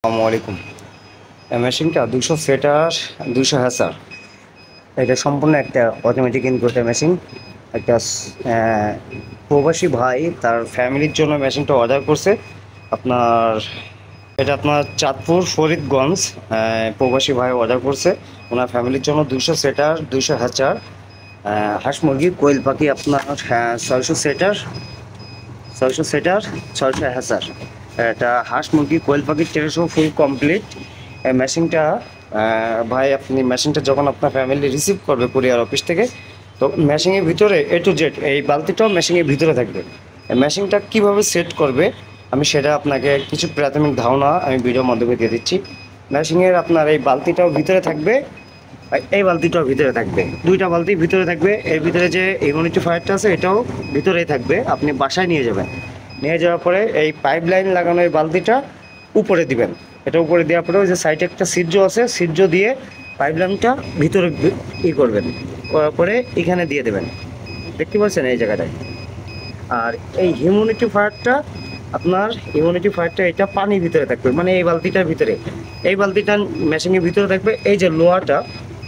আসসালামু আলাইকুম। এই মেশিনটা 200 সেটার 200 হ্যাসার। এটা সম্পূর্ণ একটা অটোমেটিক ইনভার্টার মেশিন। একটা প্রবাসী ভাই তার ফ্যামিলির জন্য মেশিনটা অর্ডার করছে। আপনার আপনার চাঁদপুর ফরিদগঞ্জ প্রবাসী ভাই অর্ডার করছে ওনার ফ্যামিলির জন্য 200 সেটার 200 হ্যাচার, হাঁস মুরগি কোয়েল পাখি আপনার 600 সেটার 600 হ্যাচার। এটা হাঁস মুরগি কোয়েল পাখির ট্রেসও ফুল কমপ্লিট। এই মেশিনটা ভাই আপনি মেশিনটা যখন আপনার ফ্যামিলি রিসিভ করবে কুরিয়ার অফিস থেকে, তো মেশিনের ভিতরে A to Z এই বালতিটাও মেশিনের ভিতরে থাকবে। এই মেশিনটা কীভাবে সেট করবে আমি সেটা আপনাকে কিছু প্রাথমিক ধারণা আমি ভিডিওর মাধ্যমে দিয়ে দিচ্ছি। মেশিনের আপনার এই বালতিটাও ভিতরে থাকবে, এই বালতিটাও ভিতরে থাকবে, দুইটা বালতি ভিতরে থাকবে। এর ভিতরে যে হিউমিডিফায়ারটা আছে এটাও ভিতরেই থাকবে। আপনি বাসায় নিয়ে যাবেন, নিয়ে যাওয়ার পরে এই পাইপ লাইন লাগানো এই বালতিটা উপরে দিবেন। এটা উপরে দেওয়ার পরে ওই যে সাইডে একটা ছিদ্র আছে, ছিদ্র দিয়ে পাইপ লাইনটা ভিতরে করবেন, করার পরে এখানে দিয়ে দেবেন, দেখতে পাচ্ছেন এই জায়গাটায়। আর এই হিউমিডিফায়ারটা এটা পানির ভিতরে থাকবে, মানে এই বালতিটার ভিতরে, এই বালতিটার মেশিনের ভিতরে থাকবে। এই যে লোহাটা,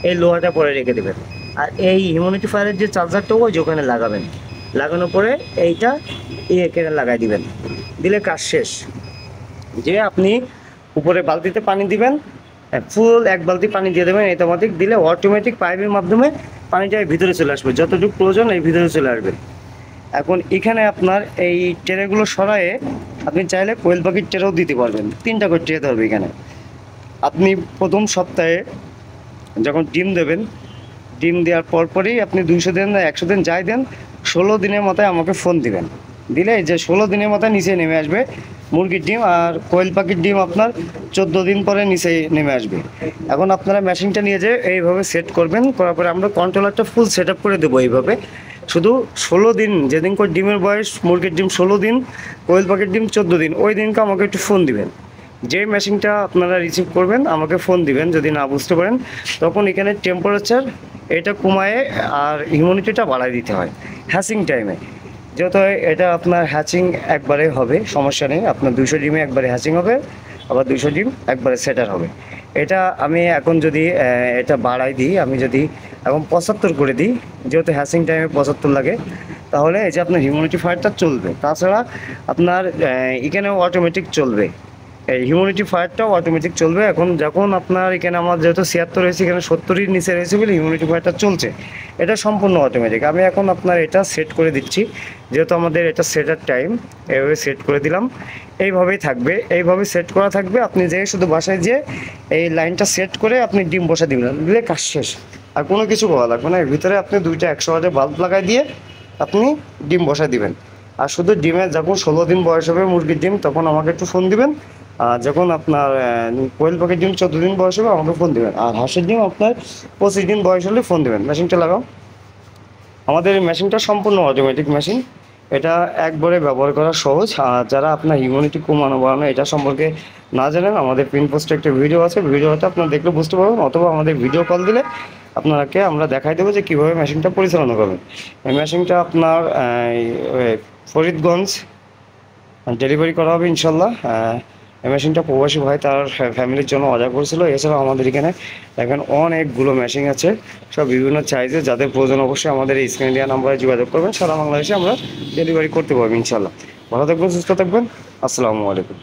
এই লোহাটা পরে রেখে দেবেন। আর এই হিউমিডিফায়ারের যে চার্জারটা ওই যে ওখানে লাগাবেন, লাগানোর পরে এইটা এখানে লাগাই দিবেন, দিলে কাজ শেষ। যে আপনি উপরে বালতিতে পানি দিবেন, ফুল এক বালতি পানি দিয়ে দেবেন অটোমেটিক, দিলে অটোমেটিক পাইপের মাধ্যমে পানিটা ভিতরে চলে আসবে, যতটুকু প্রয়োজন এই ভিতরে চলে আসবে। এখন এখানে আপনার এই ট্রেগুলো সরায়ে আপনি চাইলে কোয়েল পাখির ট্রেও দিতে পারবেন। 3টা করে ট্রে ধরবে এখানে। আপনি প্রথম সপ্তাহে যখন ডিম দেবেন, ডিম দেওয়ার পরপরই আপনি 200 দিন 100 দিন যাই দেন, 16 দিনের মাথায় আমাকে ফোন দিবেন, দিলে যে 16 দিনের মাথায় নিচে নেমে আসবে মুরগির ডিম। আর কোয়েল পাখির ডিম আপনার 14 দিন পরে নিচে নেমে আসবে। এখন আপনারা মেশিনটা নিয়ে যেয়ে এইভাবে সেট করবেন, করার পরে আমরা কন্ট্রোলারটা ফুল সেট আপ করে দেবো এইভাবে। শুধু 16 দিন যেদিন করে ডিমের বয়স, মুরগির ডিম 16 দিন, কোয়েল পাখির ডিম 14 দিন, ওই দিনকে আমাকে একটু ফোন দিবেন। যে মেশিনটা আপনারা রিসিভ করবেন আমাকে ফোন দিবেন, যদি না বুঝতে পারেন তখন এখানে টেম্পারেচার এটা কমায়ে আর হিউমিডিটিটা বাড়ায় দিতে হয় হ্যাচিং টাইমে। যেহেতু এটা আপনার হ্যাচিং একবারে হবে, সমস্যা নেই, আপনার 200 ডিমে একবারে হ্যাচিং হবে, আবার 200 ডিম একবারে সেটার হবে। এটা আমি এখন যদি এটা বাড়াই দিই, আমি যদি এখন 75 করে দিই, যেহেতু হ্যাচিং টাইমে 75 লাগে, তাহলে এই যে আপনার হিউমিডিফায়ারটা চলবে। তাছাড়া আপনার এখানেও অটোমেটিক চলবে, এই হিউমিডিফায়ারটাও অটোমেটিক চলবে। এখন যখন আপনার এখানে আমার যেহেতু 76 রয়েছে, এখানে 70-এর নিচে রয়েছে বলে হিউমিডিফায়ারটা চলছে, এটা সম্পূর্ণ অটোমেটিক। আমি এখন আপনার এটা সেট করে দিচ্ছি, যেহেতু আমাদের এটা সেটার টাইম, এইভাবে সেট করে দিলাম। এইভাবেই থাকবে, এইভাবে সেট করা থাকবে। আপনি যেয়ে শুধু বাসায় যেয়ে এই লাইনটা সেট করে আপনি ডিম বসা দিবেন, দিলে কাজ শেষ। আর কোনো কিছু করা লাগবে না। এর ভিতরে আপনি 2টা 100 ওয়াটের বাল্ব লাগাই দিয়ে আপনি ডিম বসা দিবেন। আর শুধু ডিমের যখন 16 দিন বয়স হবে মুরগির ডিম, তখন আমাকে একটু ফোন দিবেন। আর যখন আপনার কোয়েল পাখির ডিম 14 দিন বয়স হবে আমাকে ফোন দেবেন। আর হাঁসের ডিম আপনার 25 দিন বয়স হলে ফোন দেবেন। মেশিনটা লাগাও। আমাদের এই মেশিনটা সম্পূর্ণ অটোমেটিক মেশিন, এটা একবারে ব্যবহার করা সহজ। আর যারা আপনার হিউমিডিটি কমানো বাড়ানো এটা সম্পর্কে না জানেন, আমাদের পিন পোস্টে একটা ভিডিও আছে, ভিডিওটা আপনারা দেখলে বুঝতে পারবেন, অথবা আমাদের ভিডিও কল দিলে আপনাকে আমরা দেখাই দেবো যে কীভাবে মেশিনটা পরিচালনা করবেন। এই মেশিনটা আপনার ফরিদগঞ্জ ডেলিভারি করা হবে ইনশাল্লাহ। এই মেশিনটা প্রবাসী ভাই তার ফ্যামিলির জন্য অর্ডার করেছিল। এছাড়াও আমাদের এখানে দেখেন অনেকগুলো মেশিন আছে, সব বিভিন্ন সাইজে। যাদের প্রয়োজন অবশ্যই আমাদের এই স্ক্রিনে দেওয়া নাম্বারে যোগাযোগ করবেন। সারা বাংলাদেশে আমরা ডেলিভারি করতে পারবো ইনশাল্লাহ। ভালো থাকবেন, সুস্থ থাকবেন। আসসালামু আলাইকুম।